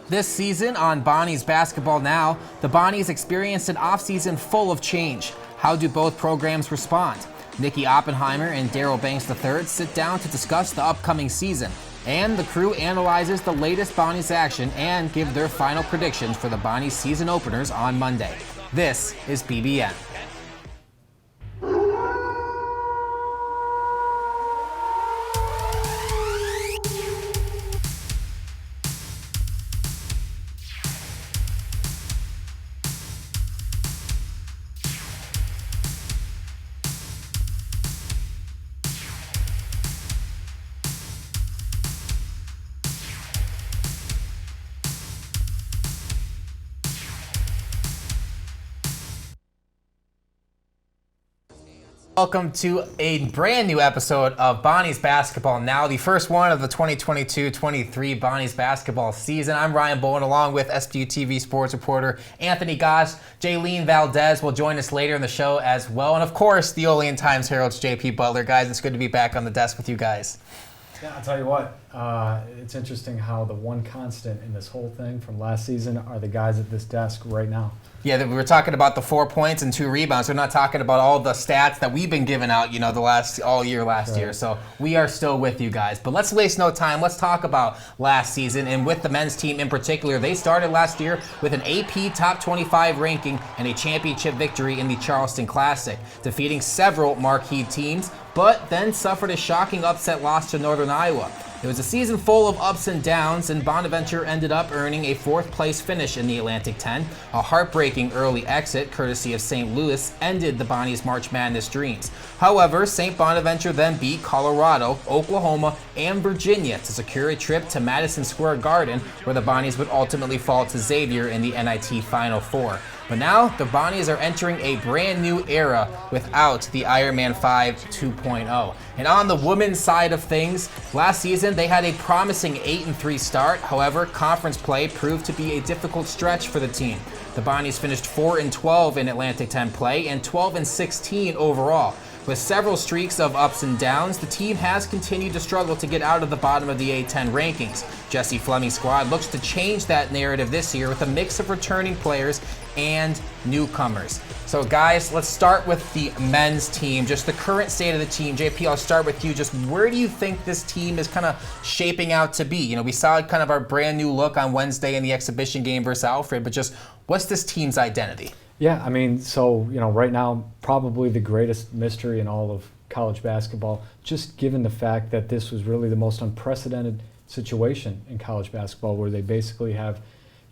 This season on Bonnie's Basketball Now, the Bonnies experienced an offseason full of change. How do both programs respond? Nikki Oppenheimer and Daryl Banks III sit down to discuss the upcoming season. And the crew analyzes the latest Bonnies action and give their final predictions for the Bonnies season openers on Monday. This is BBN. Welcome to a brand new episode of Bonnie's Basketball Now, the first one of the 2022-23 Bonnie's Basketball season. I'm Ryan Bowen, along with SBU-TV sports reporter Anthony Goss. Jaylene Valdez will join us later in the show as well. And of course, the Olean Times-Herald's JP Butler. Guys, it's good to be back on the desk with you guys. Yeah, I'll tell you what, it's interesting how the one constant in this whole thing from last season are the guys at this desk right now. Yeah, we were talking about the 4 points and 2 rebounds. We're not talking about all the stats that we've been giving out, all year last year. So we are still with you guys. But let's waste no time. Let's talk about last season. And with the men's team in particular, they started last year with an AP Top 25 ranking and a championship victory in the Charleston Classic, defeating several marquee teams, but then suffered a shocking upset loss to Northern Iowa. It was a season full of ups and downs, and Bonaventure ended up earning a 4th place finish in the Atlantic 10. A heartbreaking early exit, courtesy of St. Louis, ended the Bonnies' March Madness dreams. However, St. Bonaventure then beat Colorado, Oklahoma, and Virginia to secure a trip to Madison Square Garden, where the Bonnies would ultimately fall to Xavier in the NIT Final Four. But now, the Bonnies are entering a brand new era without the Ironman 5 2.0. And on the women's side of things, last season they had a promising 8-3 start. However, conference play proved to be a difficult stretch for the team. The Bonnies finished 4-12 in Atlantic 10 play and 12-16 overall. With several streaks of ups and downs, the team has continued to struggle to get out of the bottom of the A10 rankings. Jesse Fleming's squad looks to change that narrative this year with a mix of returning players and newcomers. So guys, let's start with the men's team, just the current state of the team. JP, I'll start with you. Just where do you think this team is kind of shaping out to be? We saw kind of our brand new look on Wednesday in the exhibition game versus Alfred, but just what's this team's identity? Yeah, right now, probably the greatest mystery in all of college basketball, just given the fact that this was really the most unprecedented situation in college basketball, where they basically have,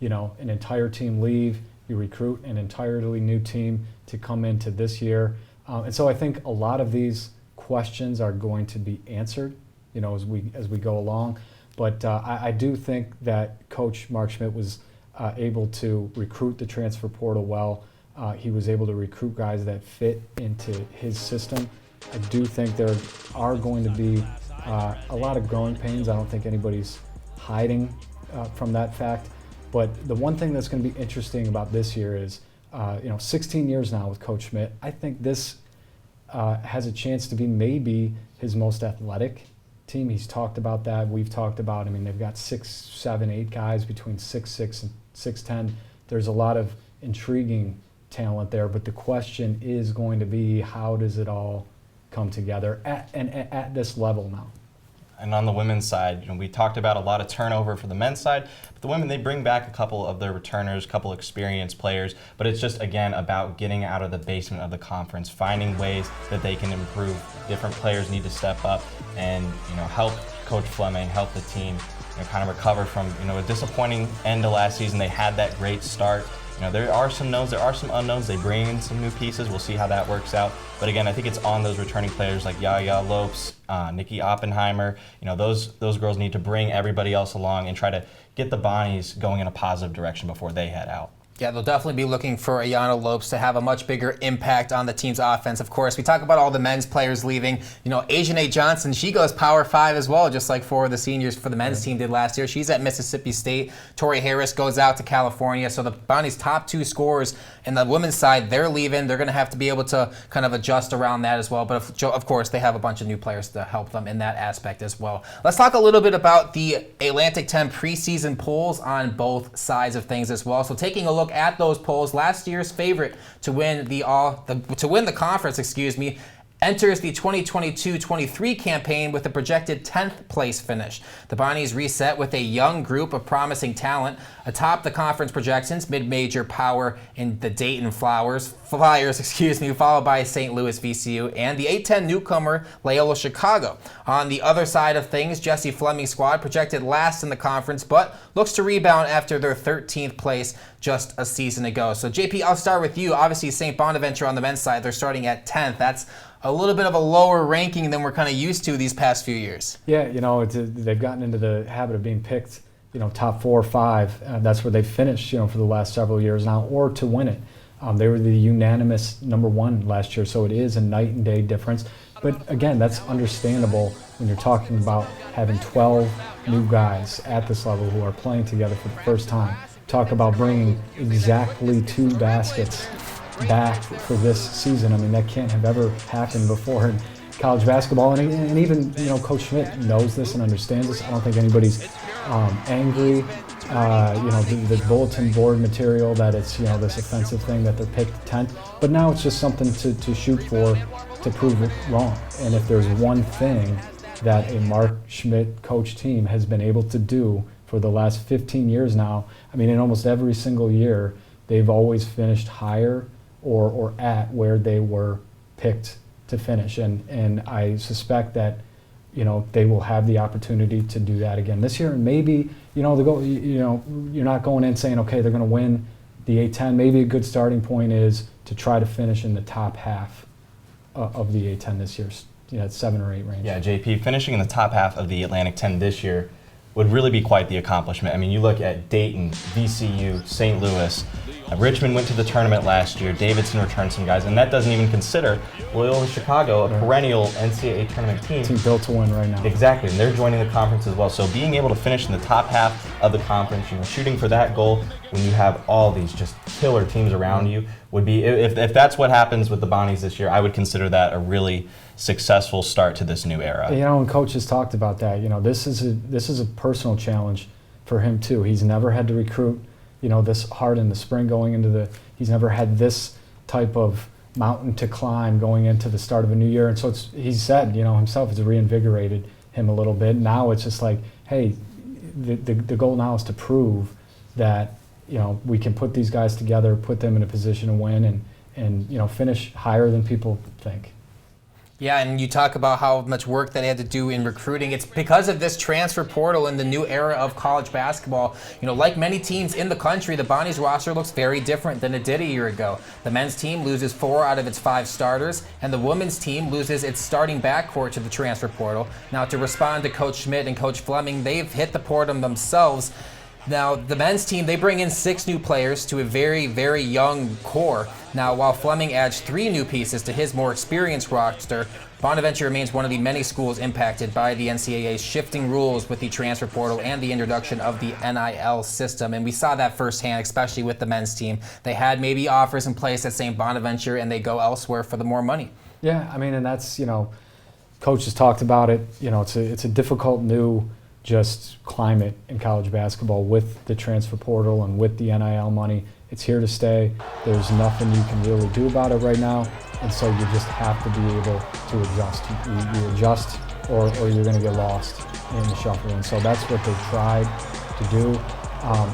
an entire team leave, you recruit an entirely new team to come into this year. And so I think a lot of these questions are going to be answered, as we go along. But I do think that Coach Mark Schmidt was able to recruit the transfer portal well. He was able to recruit guys that fit into his system. I do think there are going to be a lot of growing pains. I don't think anybody's hiding from that fact. But the one thing that's going to be interesting about this year is, 16 years now with Coach Schmidt, I think this has a chance to be maybe his most athletic team. He's talked about that. We've talked about, they've got 6, 7, 8 guys between 6'6" and 6'10". There's a lot of intriguing talent there, but the question is going to be, how does it all come together at this level now? And on the women's side, we talked about a lot of turnover for the men's side, but the women, they bring back a couple of their returners, a couple experienced players, but it's just, again, about getting out of the basement of the conference, finding ways that they can improve. Different players need to step up and, help Coach Fleming, help the team, kind of recover from, a disappointing end to last season. They had that great start. There are some knowns, there are some unknowns. They bring in some new pieces. We'll see how that works out. But again, I think it's on those returning players like Yaya Lopes, Nikki Oppenheimer. Those girls need to bring everybody else along and try to get the Bonnies going in a positive direction before they head out. Yeah, they'll definitely be looking for Ayanna Lopes to have a much bigger impact on the team's offense. Of course, we talk about all the men's players leaving. You know, Asia Johnson, she goes Power 5 as well, just like for the seniors for the men's team did last year. She's at Mississippi State. Tori Harris goes out to California. So the Bonnie's top 2 scorers in the women's side, they're leaving. They're going to have to be able to kind of adjust around that as well. But of course, they have a bunch of new players to help them in that aspect as well. Let's talk a little bit about the Atlantic 10 preseason polls on both sides of things as well. So taking a look at those polls, last year's favorite to win the conference, enters the 2022-23 campaign with a projected 10th place finish. The Bonnies reset with a young group of promising talent atop the conference projections, mid-major power in the Dayton Flyers, followed by St. Louis VCU, and the A-10 newcomer Loyola Chicago. On the other side of things, Jesse Fleming's squad projected last in the conference, but looks to rebound after their 13th place just a season ago. So JP, I'll start with you. Obviously, St. Bonaventure on the men's side, they're starting at 10th. That's a little bit of a lower ranking than we're kind of used to these past few years. Yeah, you know, they've gotten into the habit of being picked, you know, top 4 or 5. That's where they've finished, you know, for the last several years now, or to win it. They were the unanimous #1 last year, so it is a night and day difference. But again, that's understandable when you're talking about having 12 new guys at this level who are playing together for the first time. Talk about bringing exactly 2 baskets back for this season. I mean, that can't have ever happened before in college basketball. And even, you know, Coach Schmidt knows this and understands this. I don't think anybody's angry. You know, the bulletin board material that it's, you know, this offensive thing that they're picked 10th. But now it's just something to shoot for, to prove it wrong. And if there's one thing that a Mark Schmidt coach team has been able to do for the last 15 years now, I mean, in almost every single year, they've always finished higher or at where they were picked to finish. And I suspect that, you know, they will have the opportunity to do that again this year. And maybe, you know, you're not going in saying, okay, they're going to win the A-10. Maybe a good starting point is to try to finish in the top half of the A-10 this year, you know, 7 or 8 range. Yeah, JP, finishing in the top half of the Atlantic 10 this year would really be quite the accomplishment. I mean, you look at Dayton, VCU, St. Louis. Richmond went to the tournament last year. Davidson returned some guys, and that doesn't even consider Loyola Chicago, a perennial NCAA tournament team. Team built to win right now. Exactly, and they're joining the conference as well. So being able to finish in the top half of the conference, you know, shooting for that goal when you have all these just killer teams around you would be, if that's what happens with the Bonnies this year, I would consider that a really successful start to this new era. You know, and Coach has talked about that. You know, this is a personal challenge for him too. He's never had to recruit, you know, this hard in the spring going into he's never had this type of mountain to climb going into the start of a new year. And so he's said, you know, himself, it's reinvigorated him a little bit. Now it's just like, hey, the goal now is to prove that, you know, we can put these guys together, put them in a position to win and you know, finish higher than people think. Yeah, and you talk about how much work that they had to do in recruiting. It's because of this transfer portal and the new era of college basketball. You know, like many teams in the country, the Bonnies roster looks very different than it did a year ago. The men's team loses 4 out of its 5 starters, and the women's team loses its starting backcourt to the transfer portal. Now, to respond to Coach Schmidt and Coach Fleming, they've hit the portal themselves. Now, the men's team, they bring in 6 new players to a very, very young core. Now, while Fleming adds 3 new pieces to his more experienced roster, Bonaventure remains one of the many schools impacted by the NCAA's shifting rules with the transfer portal and the introduction of the NIL system. And we saw that firsthand, especially with the men's team. They had maybe offers in place at St. Bonaventure, and they go elsewhere for the more money. Yeah, I mean, and that's, you know, Coach has talked about it. You know, it's a difficult new just climate in college basketball with the transfer portal and with the NIL money. It's here to stay. There's nothing you can really do about it right now, and so you just have to be able to adjust. You adjust or you're going to get lost in the shuffle, and so that's what they've tried to do.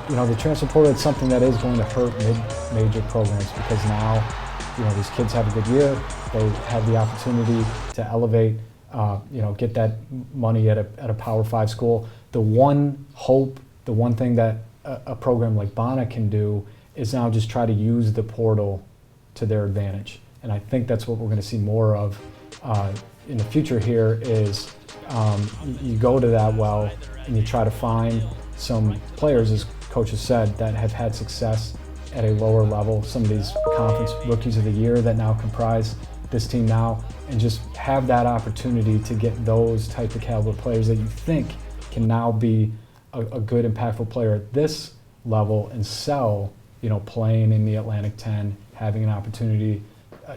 You know, the transfer portal is something that is going to hurt mid-major programs because now, you know, these kids have a good year. They have the opportunity to elevate, you know, get that money at a Power 5 school. The one hope, the one thing that a program like Bona can do is now just try to use the portal to their advantage. And I think that's what we're going to see more of in the future here is you go to that well and you try to find some players, as Coach has said, that have had success at a lower level, some of these conference rookies of the year that now comprise this team now, and just have that opportunity to get those type of caliber players that you think can now be a good impactful player at this level and sell, playing in the Atlantic 10, having an opportunity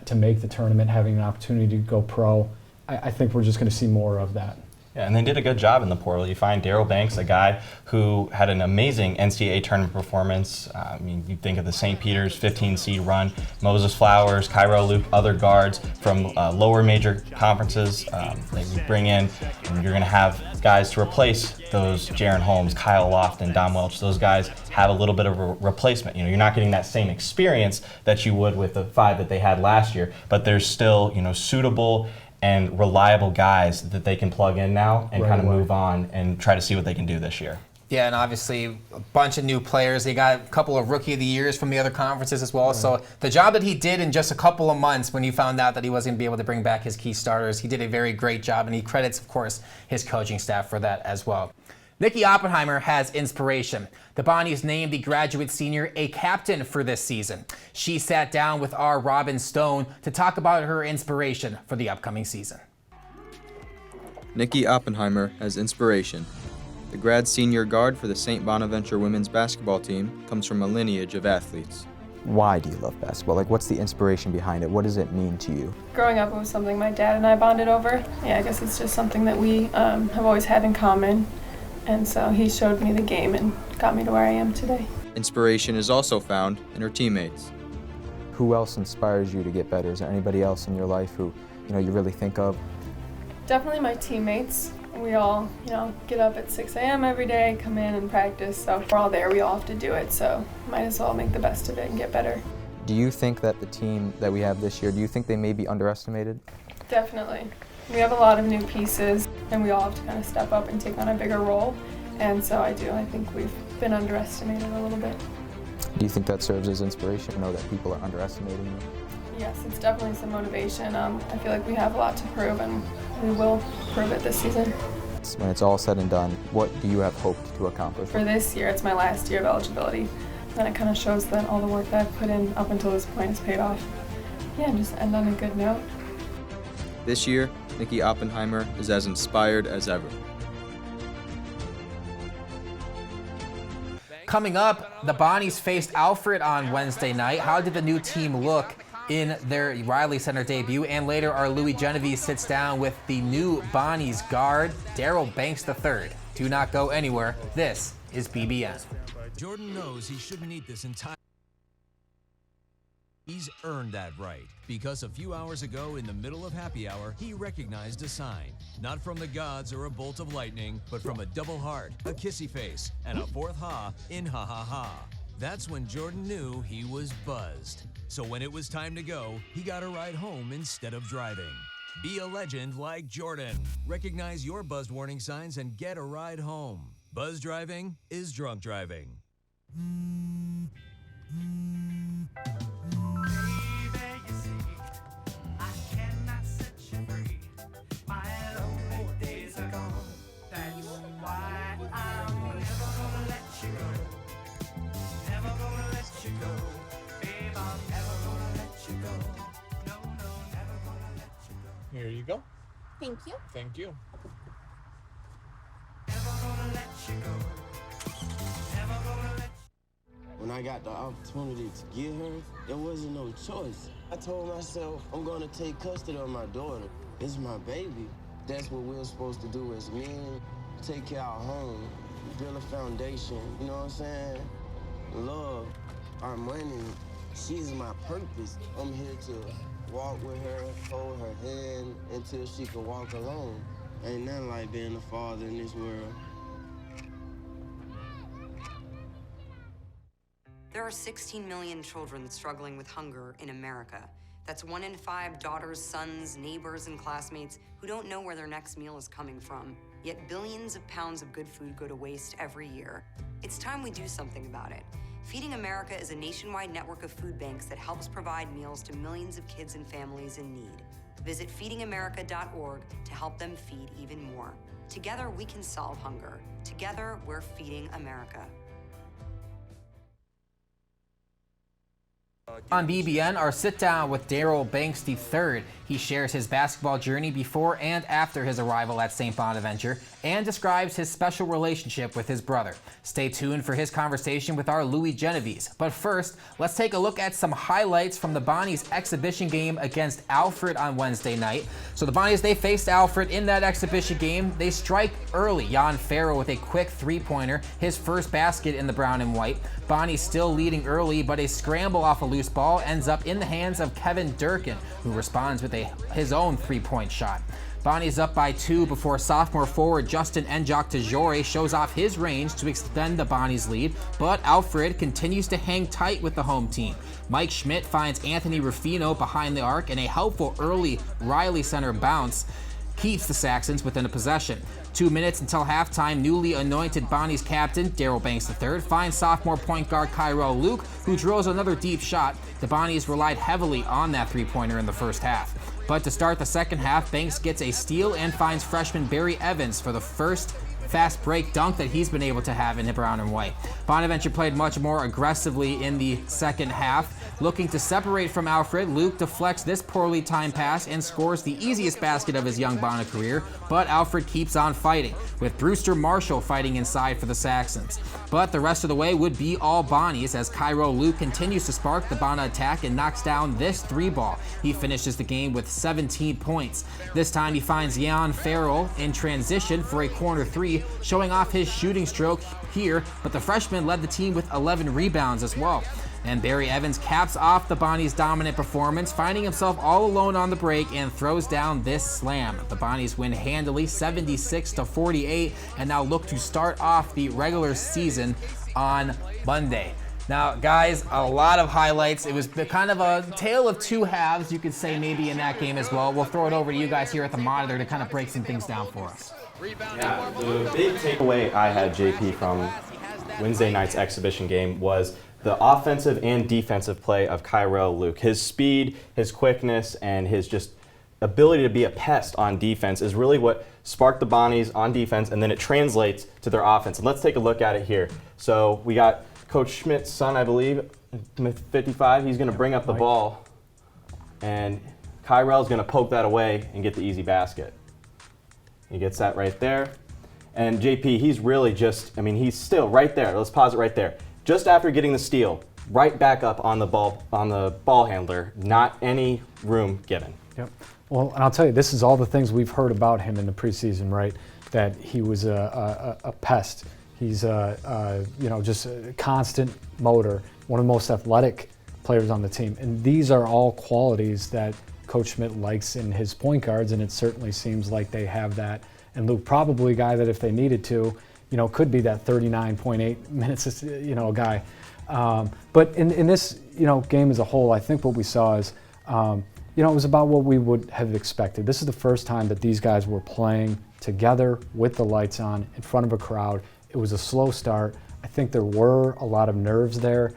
to make the tournament, having an opportunity to go pro. I think we're just going to see more of that. Yeah, and they did a good job in the portal. You find Daryl Banks, a guy who had an amazing NCAA tournament performance. You think of the St. Peter's 15 seed run, Moses Flowers, Cairo Luke, other guards from lower major conferences that you bring in, and you're going to have guys to replace those Jaron Holmes, Kyle Lofton, Dom Welch. Those guys have a little bit of a replacement. You're not getting that same experience that you would with the 5 that they had last year, but there's still, suitable and reliable guys that they can plug in now and kind of move on and try to see what they can do this year. Yeah, and obviously a bunch of new players. They got a couple of Rookie of the Years from the other conferences as well. So the job that he did in just a couple of months when he found out that he wasn't going to be able to bring back his key starters, he did a very great job, and he credits, of course, his coaching staff for that as well. Nikki Oppenheimer has inspiration. The Bonnies named the graduate senior a captain for this season. She sat down with our Robin Stone to talk about her inspiration for the upcoming season. Nikki Oppenheimer has inspiration. The grad senior guard for the St. Bonaventure women's basketball team comes from a lineage of athletes. Why do you love basketball? What's the inspiration behind it? What does it mean to you? Growing up, it was something my dad and I bonded over. Yeah, I guess it's just something that we have always had in common. And so he showed me the game and got me to where I am today. Inspiration is also found in her teammates. Who else inspires you to get better? Is there anybody else in your life who, you really think of? Definitely my teammates. We all, get up at 6 a.m. every day, come in and practice. So if we're all there, we all have to do it. So might as well make the best of it and get better. Do you think that the team that we have this year, do you think they may be underestimated? Definitely. We have a lot of new pieces, and we all have to kind of step up and take on a bigger role. And so I think we've been underestimated a little bit. Do you think that serves as inspiration to know that people are underestimating you? Yes, it's definitely some motivation. I feel like we have a lot to prove, and we will prove it this season. When it's all said and done, what do you have hoped to accomplish? For this year, it's my last year of eligibility. And it kind of shows that all the work that I've put in up until this point has paid off. Yeah, and just end on a good note. This year, Nikki Oppenheimer is as inspired as ever. Coming up, the Bonnies faced Alfred on Wednesday night. How did the new team look in their Riley Center debut? And later, our Louis Genovese sits down with the new Bonnies guard, Daryl Banks III. Do not go anywhere. This is BBN. Jordan knows he shouldn't eat this entire. He's earned that right, because a few hours ago in the middle of happy hour, he recognized a sign. Not from the gods or a bolt of lightning, but from a double heart, a kissy face, and a fourth ha in ha ha ha. That's when Jordan knew he was buzzed. So when it was time to go, he got a ride home instead of driving. Be a legend like Jordan. Recognize your buzzed warning signs and get a ride home. Buzz driving is drunk driving. Here you go. Thank you. Thank you. When I got the opportunity to get her, there wasn't no choice. I told myself, I'm gonna take custody of my daughter. It's my baby. That's what we're supposed to do as men. Take care of our home, build a foundation, you know what I'm saying? Love, our money, she's my purpose. I'm here to walk with her, hold her hand until she can walk alone. Ain't nothing like being a father in this world. There are 16 million children struggling with hunger in America. That's 1 in 5 daughters, sons, neighbors, and classmates who don't know where their next meal is coming from. Yet billions of pounds of good food go to waste every year. It's time we do something about it. Feeding America is a nationwide network of food banks that helps provide meals to millions of kids and families in need. Visit feedingamerica.org to help them feed even more. Together, we can solve hunger. Together, we're feeding America. On BBN, our sit-down with Daryl Banks III. He shares his basketball journey before and after his arrival at St. Bonaventure and describes his special relationship with his brother. Stay tuned for his conversation with our Louis Genovese. But first, let's take a look at some highlights from the Bonnies exhibition game against Alfred on Wednesday night. So the Bonnies, they faced Alfred in that exhibition game. They strike early. Jan Farrell with a quick three-pointer, his first basket in the brown and white. Bonnies still leading early, but a scramble off a loose ball ends up in the hands of Kevin Durkin, who responds with his own three-point shot. Bonnie's up by 2 before sophomore forward Justin Njok-Tajore shows off his range to extend the Bonnies' lead, but Alfred continues to hang tight with the home team. Mike Schmidt finds Anthony Rufino behind the arc, and a helpful early Riley Center bounce keeps the Saxons within a possession. 2 minutes until halftime, newly anointed Bonnies captain Daryl Banks III finds sophomore point guard Kyrell Luke, who drills another deep shot. The Bonnies relied heavily on that three-pointer in the first half. But to start the second half, Banks gets a steal and finds freshman Barry Evans for the first fast break dunk that he's been able to have in the brown and white. Bonaventure played much more aggressively in the second half. Looking to separate from Alfred, Luke deflects this poorly timed pass and scores the easiest basket of his young Bona career, but Alfred keeps on fighting, with Brewster Marshall fighting inside for the Saxons. But the rest of the way would be all Bonnies as Kyrell Luke continues to spark the Bona attack and knocks down this three ball. He finishes the game with 17 points. This time he finds Jan Farrell in transition for a corner three, showing off his shooting stroke here, but the freshman led the team with 11 rebounds as well. And Barry Evans caps off the Bonnies' dominant performance, finding himself all alone on the break and throws down this slam. The Bonnies win handily 76-48 and now look to start off the regular season on Monday. Now, guys, a lot of highlights. It was kind of a tale of two halves, you could say, maybe in that game as well. We'll throw it over to you guys here at the monitor to kind of break some things down for us. Yeah, the big takeaway I had, JP, from Wednesday night's exhibition game was the offensive and defensive play of Kyrell Luke. His speed, his quickness, and his just ability to be a pest on defense is really what sparked the Bonnies on defense, and then it translates to their offense. And let's take a look at it here. So we got Coach Schmidt's son, I believe, 55. He's going to bring up the ball, and Kyrell's going to poke that away and get the easy basket. He gets that right there. And JP, he's really just, I mean, he's still right there. Let's pause it right there. Just after getting the steal, right back up on the ball handler, not any room given. Yep. Well, and I'll tell you, this is all the things we've heard about him in the preseason, right? That he was a pest. He's just a constant motor, one of the most athletic players on the team. And these are all qualities that Coach Schmidt likes in his point guards, and it certainly seems like they have that. And Luke, probably a guy that if they needed to, could be that 39.8 minutes, guy. But in this, game as a whole, I think what we saw is, it was about what we would have expected. This is the first time that these guys were playing together with the lights on in front of a crowd. It was a slow start. I think there were a lot of nerves there.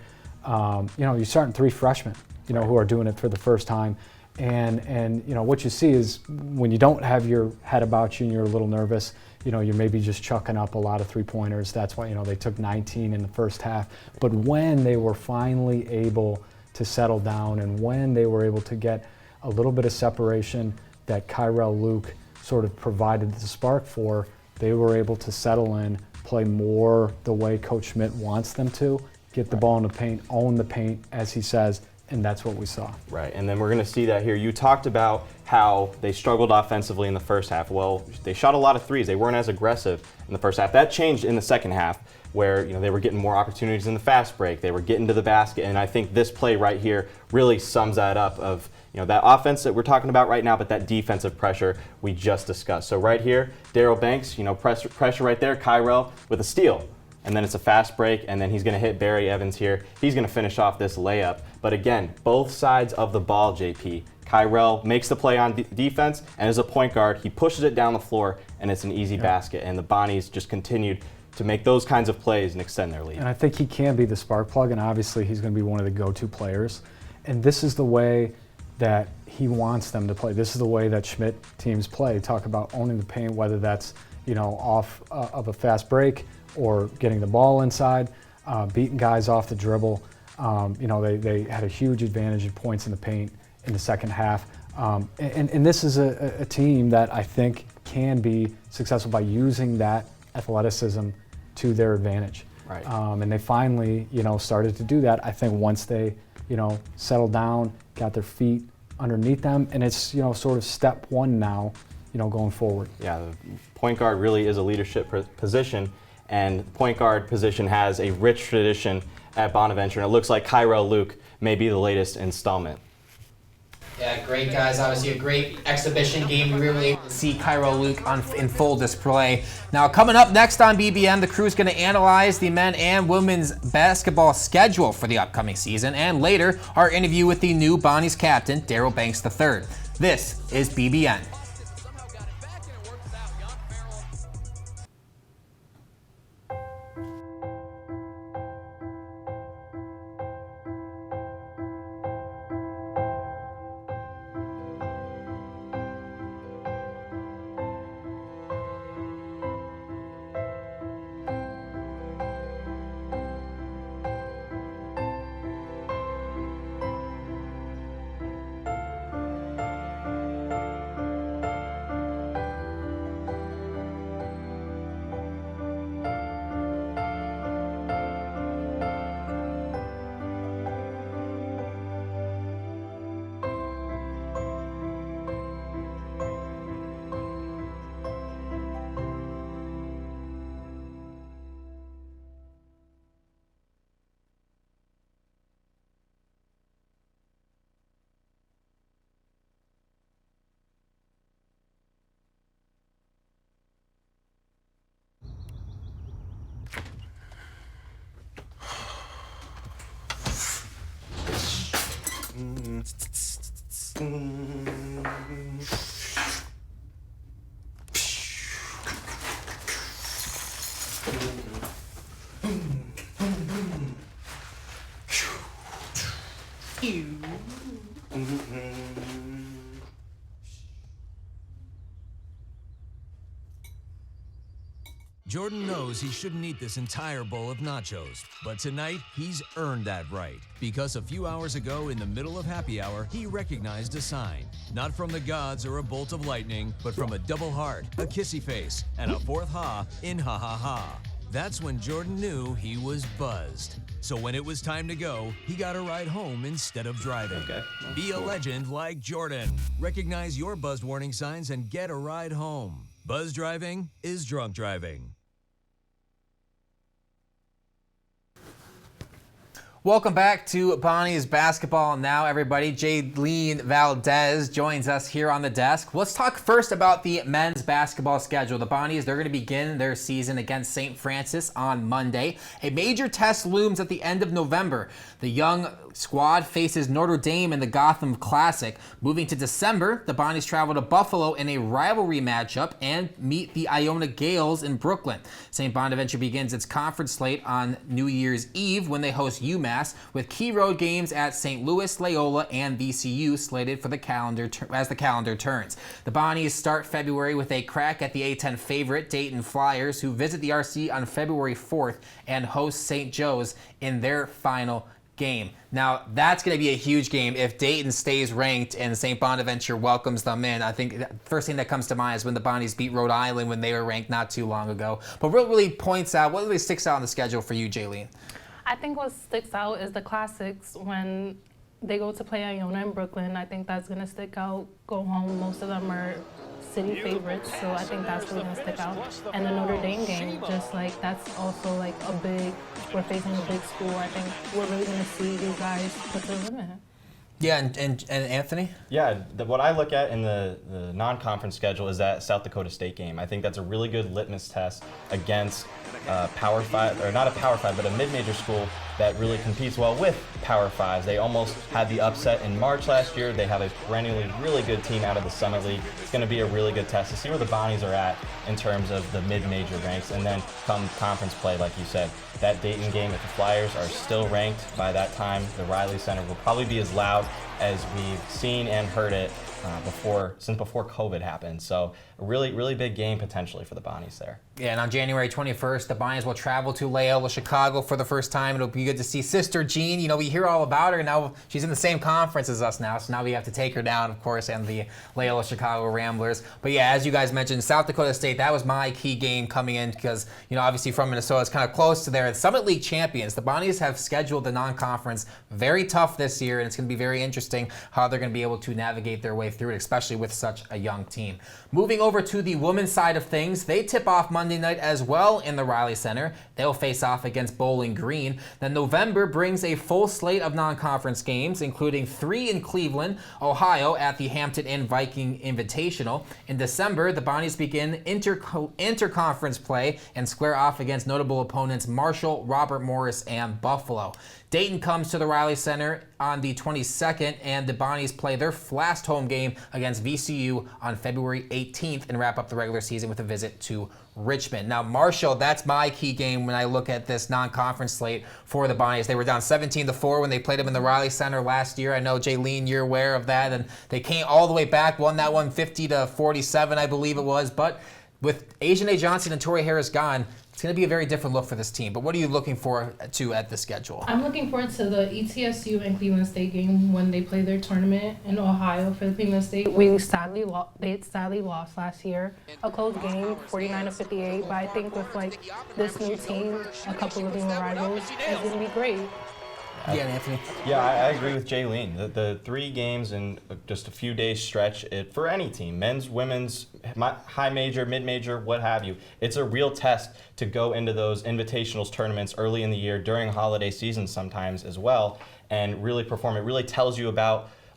You're starting three freshmen, who are doing it for the first time. And what you see is when you don't have your head about you and you're a little nervous, you're maybe just chucking up a lot of three-pointers. That's why, they took 19 in the first half. But when they were finally able to settle down and when they were able to get a little bit of separation that Kyrell Luke sort of provided the spark for, they were able to settle in, play more the way Coach Schmidt wants them to, get the ball in the paint, own the paint, as he says, and that's what we saw. Right, and then we're going to see that here. You talked about how they struggled offensively in the first half. Well, they shot a lot of threes. They weren't as aggressive in the first half. That changed in the second half where they were getting more opportunities in the fast break. They were getting to the basket, and I think this play right here really sums that up of that offense that we're talking about right now, but that defensive pressure we just discussed. So right here, Daryl Banks, pressure right there, Kyrell with a steal. And then it's a fast break, and then he's going to hit Barry Evans here. He's going to finish off this layup. But again, both sides of the ball, JP. Kyrell makes the play on defense, and as a point guard, he pushes it down the floor, and it's an easy basket. And the Bonnies just continued to make those kinds of plays and extend their lead. And I think he can be the spark plug, and obviously he's going to be one of the go-to players. And this is the way that he wants them to play. This is the way that Schmidt teams play. Talk about owning the paint, whether that's off of a fast break or getting the ball inside, beating guys off the dribble. You know, they had a huge advantage in points in the paint in the second half. And this is a team that I think can be successful by using that athleticism to their advantage. Right. And they finally, you know, started to do that. I think once they, you know, settled down, got their feet underneath them, and it's, you know, sort of step one now, you know, going forward. Yeah, the point guard really is a leadership position, and the point guard position has a rich tradition at Bonaventure, and it looks like Cairo Luke may be the latest installment. Yeah, great guys. Obviously a great exhibition game. We really able to see Cairo Luke in full display. Now coming up next on BBN, the crew's going to analyze the men and women's basketball schedule for the upcoming season, and later our interview with the new Bonnie's captain, Daryl Banks III. This is BBN. Jordan knows he shouldn't eat this entire bowl of nachos, but tonight he's earned that right, because a few hours ago in the middle of happy hour, he recognized a sign. Not from the gods or a bolt of lightning, but from a double heart, a kissy face, and a fourth ha in ha ha ha. That's when Jordan knew he was buzzed. So when it was time to go, he got a ride home instead of driving. Okay. Be a legend like Jordan. Recognize your buzzed warning signs and get a ride home. Buzz driving is drunk driving. Welcome back to Bonnie's Basketball Now, everybody. Jaylene Valdez joins us here on the desk. Let's talk first about the men's basketball schedule. The Bonnies, they're going to begin their season against St. Francis on Monday. A major test looms at the end of November. The young squad faces Notre Dame in the Gotham Classic. Moving to December, the Bonnies travel to Buffalo in a rivalry matchup and meet the Iona Gales in Brooklyn. St. Bonaventure begins its conference slate on New Year's Eve when they host UMass, with key road games at St. Louis, Loyola, and VCU slated for the calendar as the calendar turns. The Bonnies start February with a crack at the A-10 favorite Dayton Flyers, who visit the RC on February 4th and host St. Joe's in their final game. Now, that's going to be a huge game if Dayton stays ranked and St. Bonaventure welcomes them in. I think the first thing that comes to mind is when the Bonnies beat Rhode Island when they were ranked not too long ago. But what really sticks out on the schedule for you, Jaylene? I think what sticks out is the classics when they go to play Iona in Brooklyn. I think that's going to stick out, go home. Most of them are city favorites, so I think that's really going to stick out. And the Notre Dame game, just like that's also like we're facing a big school. I think we're really going to see these guys put their limit. Yeah, and Anthony? Yeah, what I look at in the non-conference schedule is that South Dakota State game. I think that's a really good litmus test against Power 5, or not a Power 5, but a mid-major school that really competes well with Power 5s. They almost had the upset in March last year. They have a perennially really good team out of the Summit League. It's going to be a really good test to see where the Bonnies are at in terms of the mid-major ranks. And then come conference play, like you said, that Dayton game, if the Flyers are still ranked by that time, the Riley Center will probably be as loud as we've seen and heard it since before COVID happened. So a really big game potentially for the Bonnies there. Yeah, and on January 21st, the Bonnies will travel to Loyola, Chicago for the first time. It'll be good to see Sister Jean. You know, we hear all about her. Now she's in the same conference as us now, so now we have to take her down, of course, and the Loyola Chicago Ramblers. But yeah, as you guys mentioned, South Dakota State, that was my key game coming in because, you know, obviously from Minnesota, it's kind of close to their Summit League champions. The Bonnies have scheduled the non-conference very tough this year, and it's going to be very interesting how they're going to be able to navigate their way through it, especially with such a young team. Moving over to the women's side of things, they tip off Monday night as well in the Riley Center. They'll face off against Bowling Green. Then November brings a full slate of non-conference games, including 3 in Cleveland, Ohio at the Hampton Inn Viking Invitational. In December, the Bonnies begin interconference play and square off against notable opponents Marshall, Robert Morris, and Buffalo. Dayton comes to the Riley Center on the 22nd, and the Bonnies play their last home game against VCU on February 18th and wrap up the regular season with a visit to Richmond. Now, Marshall, that's my key game when I look at this non-conference slate for the Bonnies. They were down 17-4 when they played them in the Riley Center last year. I know, Jaylene, you're aware of that, and they came all the way back, won that one 50-47, I believe it was. But with Asia Johnson and Tori Harris gone, it's going to be a very different look for this team. But what are you looking forward to at the schedule? I'm looking forward to the ETSU and Cleveland State game when they play their tournament in Ohio for the Cleveland State. They sadly lost last year. A close game, 49-58. But I think with like this new team, a couple of new arrivals, it's going to be great. Yeah, Anthony. Yeah, I agree with Jaylene. The 3 games in just a few days stretch, for any team, men's, women's, high major, mid major, what have you, it's a real test to go into those invitationals tournaments early in the year during holiday season sometimes as well and really perform. It really tells you a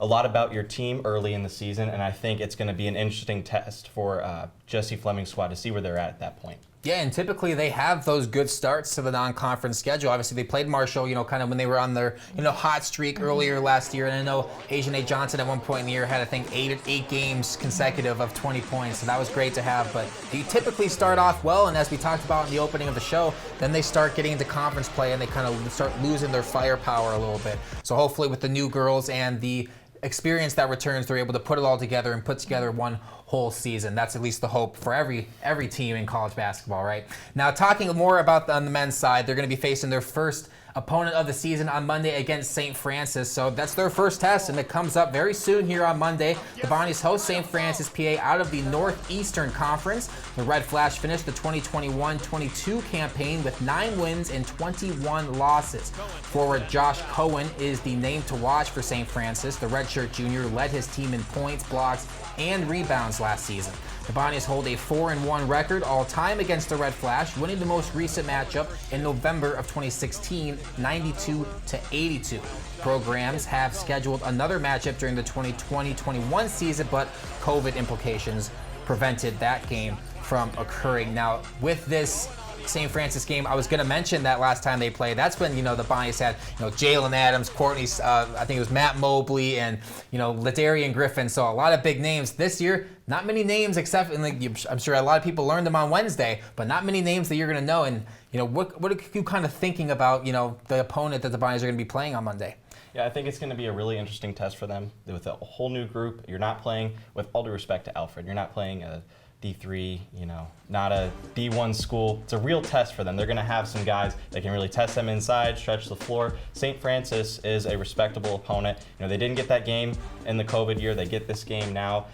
lot about your team early in the season, and I think it's going to be an interesting test for Jesse Fleming's squad to see where they're at that point. Yeah, and typically they have those good starts to the non-conference schedule. Obviously, they played Marshall, you know, kind of when they were on their, you know, hot streak earlier last year. And I know Asia Johnson at one point in the year had, I think, eight games consecutive of 20 points. So that was great to have. But you typically start off well, and as we talked about in the opening of the show, then they start getting into conference play and they kind of start losing their firepower a little bit. So hopefully with the new girls and the experience that returns, they're able to put it all together and put together one whole season. That's at least the hope for every team in college basketball, right? Now, talking more about on the men's side, they're going to be facing their first opponent of the season on Monday against St. Francis. So that's their first test, and it comes up very soon here on Monday. The Bonnies host St. Francis, PA, out of the Northeastern Conference. The Red Flash finished the 2021-22 campaign with 9 wins and 21 losses. Forward Josh Cohen is the name to watch for St. Francis. The redshirt junior led his team in points, blocks, and rebounds last season. The Bonnies hold a 4-1 record all-time against the Red Flash, winning the most recent matchup in November of 2016, 92-82. Programs have scheduled another matchup during the 2020-21 season, but COVID implications prevented that game from occurring. Now, with this St. Francis game, I was going to mention that last time they played. That's when, you know, the Bonnies had, you know, Jalen Adams, Courtney, I think it was Matt Mobley, and, you know, Ladarian Griffin. So a lot of big names. This year, not many names except, and like, I'm sure a lot of people learned them on Wednesday, but not many names that you're going to know. And, you know, what are you kind of thinking about, you know, the opponent that the Bonnies are going to be playing on Monday? Yeah, I think it's going to be a really interesting test for them with a whole new group. You're not playing, with all due respect to Alfred, you're not playing a D3, you know, not a D1 school. It's a real test for them. They're going to have some guys that can really test them inside, stretch the floor. St. Francis is a respectable opponent. You know, they didn't get that game in the COVID year. They get this game now.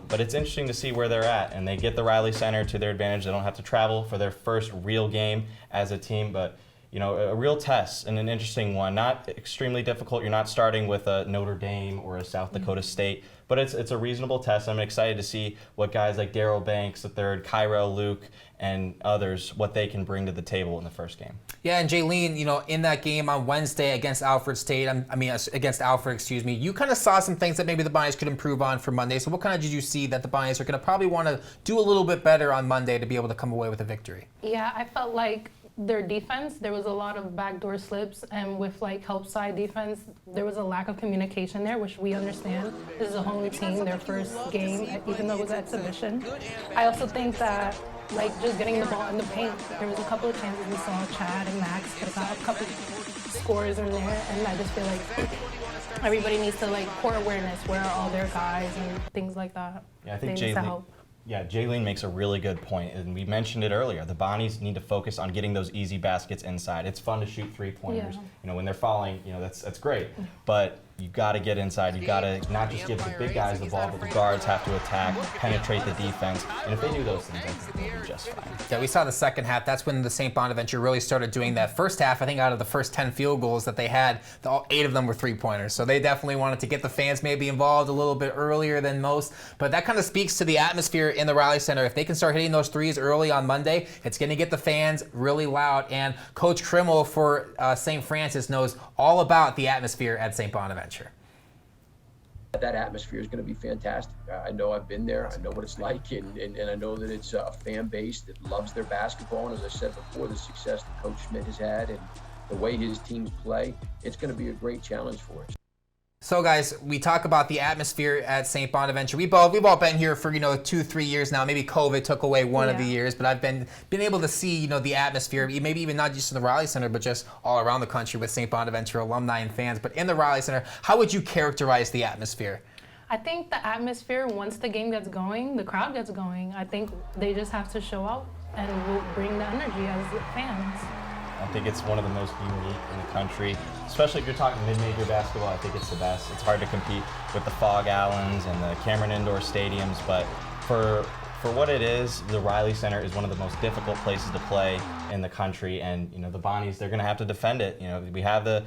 But it's interesting to see where they're at, and they get the Riley Center to their advantage. They don't have to travel for their first real game as a team, but you know, a real test and an interesting one. Not extremely difficult. You're not starting with a Notre Dame or a South Dakota State, but it's a reasonable test. I'm excited to see what guys like Darryl Banks, the third, Cairo Luke, and others, what they can bring to the table in the first game. Yeah, and Jaylene, you know, in that game on Wednesday against Alfred State, against Alfred, excuse me, you kind of saw some things that maybe the Bonnies could improve on for Monday. So what kind of did you see that the Bonnies are going to probably want to do a little bit better on Monday to be able to come away with a victory? Yeah, I felt like their defense, there was a lot of backdoor slips, and with like help side defense, there was a lack of communication there, which we understand. This is a whole new team, their first game, even though it was an exhibition. I also think that like just getting the ball in the paint, there was a couple of chances we saw Chad and Max, but got a couple scores in there, and I just feel like everybody needs to like court awareness. Where are all their guys and things like that? Yeah, I think they need to help. Jaylene makes a really good point, and we mentioned it earlier. The Bonnies need to focus on getting those easy baskets inside. It's fun to shoot three-pointers. Yeah. You know, when they're falling, you know, that's great. But you got to get inside. You got to not just give the big guys the ball, but the guards have to attack, penetrate the defense. And if they do those things, I think they'll be just fine. Yeah, we saw the second half. That's when the St. Bonaventure really started doing that. First half, I think out of the first 10 field goals that they had, all 8 of them were three-pointers. So they definitely wanted to get the fans maybe involved a little bit earlier than most. But that kind of speaks to the atmosphere in the Riley Center. If they can start hitting those threes early on Monday, it's going to get the fans really loud. And Coach Krimmel for St. Francis knows all about the atmosphere at St. Bonaventure. That atmosphere is going to be fantastic. I know I've been there. I know what it's like, and I know that it's a fan base that loves their basketball. And as I said before, the success that Coach Schmidt has had and the way his teams play, it's going to be a great challenge for us. So guys, we talk about the atmosphere at St. Bonaventure. We've all been here for 2-3 years now. Maybe COVID took away one of the years, but I've been able to see the atmosphere, maybe even not just in the Riley Center, but just all around the country with St. Bonaventure alumni and fans. But in the Riley Center, how would you characterize the atmosphere? I think the atmosphere, once the game gets going, the crowd gets going. I think they just have to show out and we'll bring the energy as the fans. I think it's one of the most unique in the country, especially if you're talking mid-major basketball. I think it's the best. It's hard to compete with the Fog Allens and the Cameron Indoor Stadiums, but for what it is, the Riley Center is one of the most difficult places to play in the country, and the Bonnies, they're going to have to defend it. We have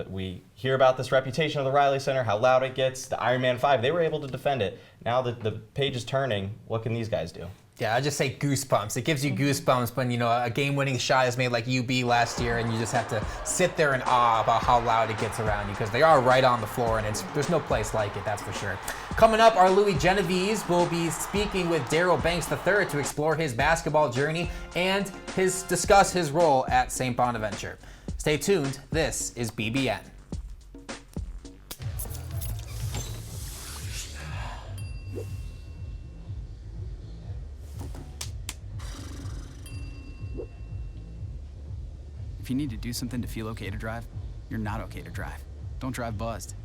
we hear about this reputation of the Riley Center, how loud it gets. The Ironman 5, they were able to defend it. Now that the page is turning, what can these guys do? Yeah, I just say goosebumps. It gives you goosebumps when a game-winning shot is made like UB last year, and you just have to sit there in awe about how loud it gets around you, because they are right on the floor, and there's no place like it, that's for sure. Coming up, our Louis Genovese will be speaking with Daryl Banks III to explore his basketball journey and discuss his role at St. Bonaventure. Stay tuned. This is BBN. If you need to do something to feel okay to drive, you're not okay to drive. Don't drive buzzed.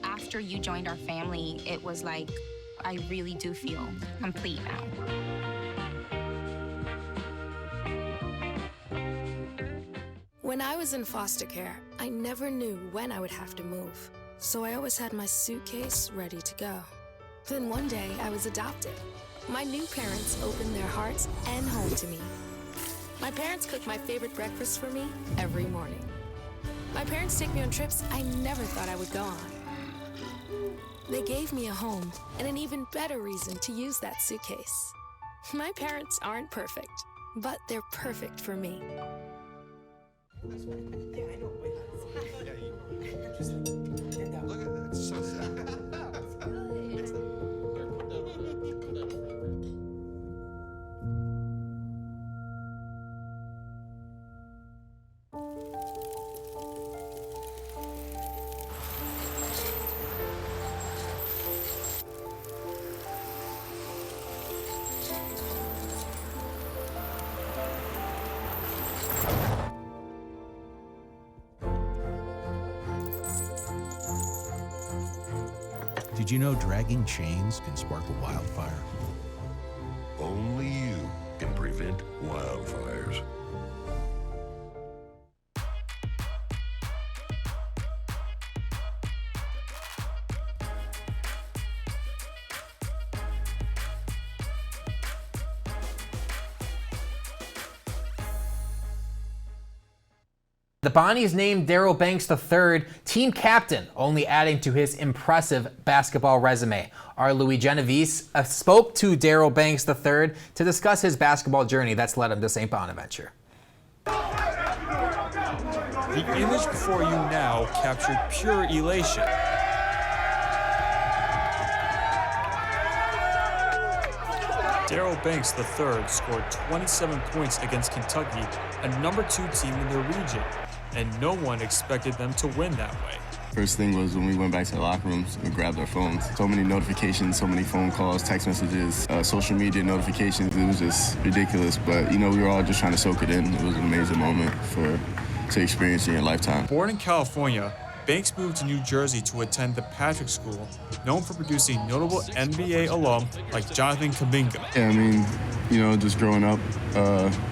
After you joined our family, it was like, I really do feel complete now. When I was in foster care, I never knew when I would have to move. So I always had my suitcase ready to go. Then one day, I was adopted. My new parents opened their hearts and home to me. My parents cook my favorite breakfast for me every morning. My parents take me on trips I never thought I would go on. They gave me a home and an even better reason to use that suitcase. My parents aren't perfect, but they're perfect for me. Look at that, it's so sad. Did you know dragging chains can spark a wildfire? Only you can prevent wildfires. The Bonnies named Daryl Banks III team captain, only adding to his impressive basketball resume. Our Louis Genovese spoke to Daryl Banks III to discuss his basketball journey that's led him to St. Bonaventure. The image before you now captured pure elation. Daryl Banks III scored 27 points against Kentucky, a #2 team in the region, and no one expected them to win that way. First thing was when we went back to the locker rooms and grabbed our phones. So many notifications, so many phone calls, text messages, social media notifications. It was just ridiculous. But, you know, we were all just trying to soak it in. It was an amazing moment to experience in your lifetime. Born in California, Banks moved to New Jersey to attend the Patrick School, known for producing notable NBA alum like Jonathan Kuminga. Yeah, I mean, you know, just growing up,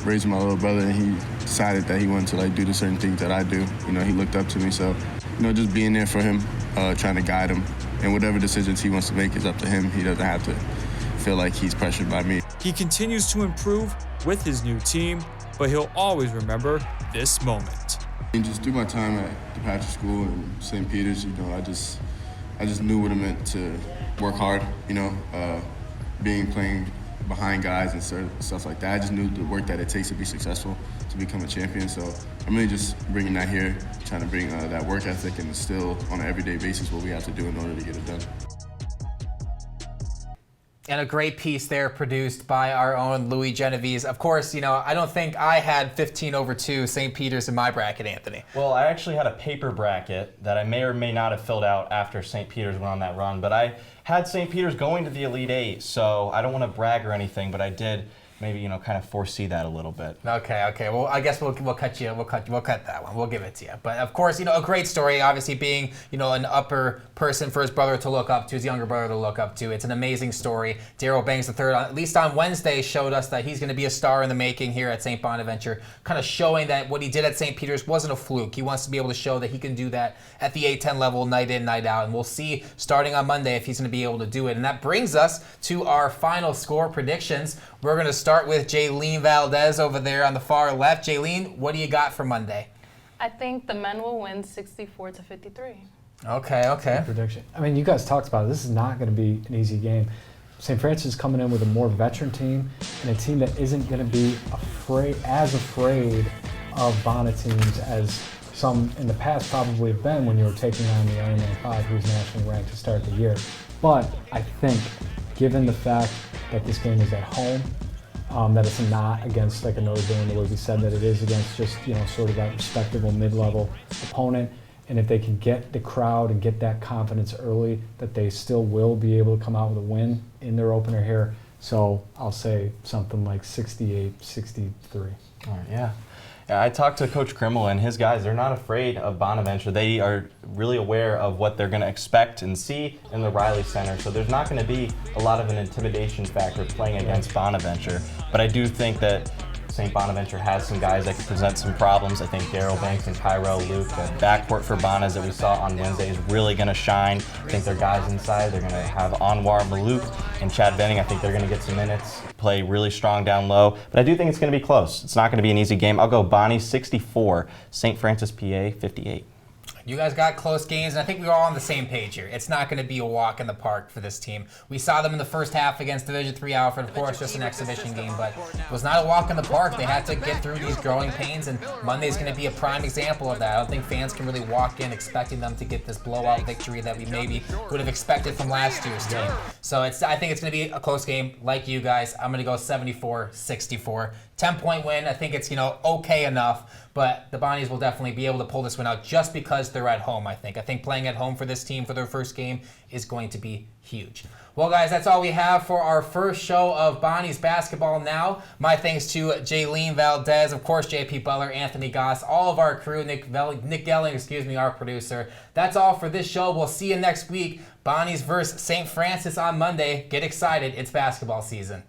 raising my little brother, and he decided that he wanted to like do the certain things that I do. You know, he looked up to me, so, you know, just being there for him, trying to guide him, and whatever decisions he wants to make is up to him. He doesn't have to feel like he's pressured by me. He continues to improve with his new team, but he'll always remember this moment. And just through my time at the Patrick School and St. Peter's, you know, I just knew what it meant to work hard, you know, playing behind guys and stuff like that. I just knew the work that it takes to be successful, to become a champion. So I'm really just bringing that here, trying to bring that work ethic and instill on an everyday basis what we have to do in order to get it done. And a great piece there produced by our own Louis Genovese. Of course, you know, I don't think I had 15/2 St. Peter's in my bracket, Anthony. Well, I actually had a paper bracket that I may or may not have filled out after St. Peter's went on that run, but I had St. Peter's going to the Elite Eight, so I don't want to brag or anything, but I did maybe, you know, kind of foresee that a little bit. Okay. Well, I guess we'll cut you. We'll cut that one. We'll give it to you. But of course, you know, a great story. Obviously, being, you know, an upper person for his brother to look up to, his younger brother to look up to. It's an amazing story. Daryl Banks III, at least on Wednesday, showed us that he's going to be a star in the making here at St. Bonaventure, kind of showing that what he did at St. Peter's wasn't a fluke. He wants to be able to show that he can do that at the A10 level, night in, night out. And we'll see starting on Monday if he's going to be able to do it. And that brings us to our final score predictions. We're going to start with Jaylene Valdez over there on the far left. Jaylene, what do you got for Monday? I think the men will win 64-53. Okay. Good prediction. I mean, you guys talked about it. This is not going to be an easy game. St. Francis is coming in with a more veteran team and a team that isn't going to be as afraid of Bonnet teams as some in the past probably have been when you were taking on the Iron Man 5, who's nationally ranked to start the year. But I think, given the fact that this game is at home, that it's not against like a Notre Dame, the way we said that it is against just, you know, sort of that respectable mid-level opponent. And if they can get the crowd and get that confidence early, that they still will be able to come out with a win in their opener here. So I'll say something like 68-63. All right, yeah. I talked to Coach Krimmel and his guys. They're not afraid of Bonaventure. They are really aware of what they're going to expect and see in the Riley Center. So there's not going to be a lot of an intimidation factor playing against Bonaventure. But I do think that St. Bonaventure has some guys that can present some problems. I think Daryl Banks and Kyrell Luke, the backcourt for Bonas that we saw on Wednesday, is really going to shine. I think their guys inside, they're going to have Anwar Malouk and Chad Benning. I think they're going to get some minutes, play really strong down low. But I do think it's going to be close. It's not going to be an easy game. I'll go Bonnie 64, St. Francis, PA 58. You guys got close games, and I think we were all on the same page here. It's not going to be a walk in the park for this team. We saw them in the first half against Division III Alfred, of course, just an exhibition game, but it was not a walk in the park. They had to get through these growing pains, and Monday's going to be a prime example of that. I don't think fans can really walk in expecting them to get this blowout victory that we maybe would have expected from last year's team. So I think it's going to be a close game, like you guys. I'm going to go 74-64. 10-point win. I think it's, okay enough, but the Bonnies will definitely be able to pull this one out just because they're at home, I think. I think playing at home for this team for their first game is going to be huge. Well, guys, that's all we have for our first show of Bonnies Basketball Now. My thanks to Jaylene Valdez, of course, JP Butler, Anthony Goss, all of our crew, Nick Gelling, our producer. That's all for this show. We'll see you next week. Bonnies versus St. Francis on Monday. Get excited. It's basketball season.